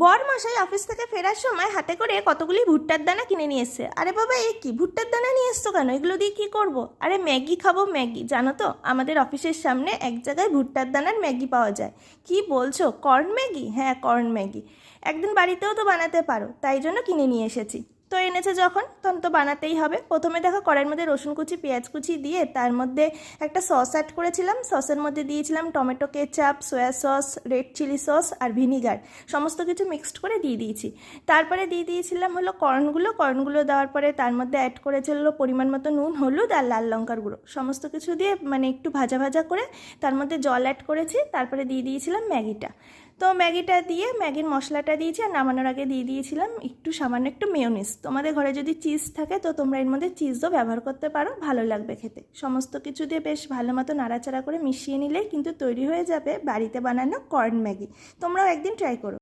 বরমশাই office থেকে ফেরার সময় হাতে করে কতগুলি ভুট্টার দানা কিনে নিয়ে এসছে। আরে বাবা, এ কি ভুট্টার দানা নিয়ে এসছো কেন? এগুলো দিয়ে কি করব? আরে ম্যাগি খাবো, ম্যাগি। জানো তো আমাদের অফিসের সামনে এক জায়গায় ভুট্টার দানার ম্যাগি পাওয়া যায়। কি বলছো, কর্ন ম্যাগি? হ্যাঁ, কর্ন ম্যাগি। একদিন বাড়িতেও তো বানাতে পারো, তাই জন্য কিনে নিয়ে এসেছি। তো এনেছে যখন, তখন তো বানাতেই হবে। প্রথমে দেখো কড়াইয়ের মধ্যে রসুন কুচি পেঁয়াজ কুচি দিয়ে তার মধ্যে একটা সস অ্যাড করেছিলাম। সসের মধ্যে দিয়েছিলাম tomato ketchup, soya sauce, red chilli sauce আর ভিনিগার। সমস্ত কিছু মিক্সড করে দিয়ে দিয়েছি। তারপরে দিয়ে দিয়েছিলাম হলো কর্নগুলো দেওয়ার পরে তার মধ্যে অ্যাড করেছিল পরিমাণ মতো নুন, হলুদ আর লাল লঙ্কার গুঁড়ো। সমস্ত কিছু দিয়ে মানে একটু ভাজা ভাজা করে তার মধ্যে জল অ্যাড করেছি। তারপরে দিয়ে দিয়েছিলাম ম্যাগিটা। তো ম্যাগিটা দিয়ে ম্যাগির মশলাটা দিয়েছি, আর নামানোর আগে দিয়ে দিয়েছিলাম সামান্য একটু মেয়োনিজ। তোমাদের ঘরে যদি চিজ থাকে তো তোমরা এর মধ্যে চিজও ব্যবহার করতে পারো, ভালো লাগবে খেতে। সমস্ত কিছু দিয়ে বেশ ভালো মতো নাড়াচাড়া করে মিশিয়ে নিলেই কিন্তু তৈরি হয়ে যাবে বাড়িতে বানানো কর্ন ম্যাগি। তোমরাও একদিন ট্রাই করো।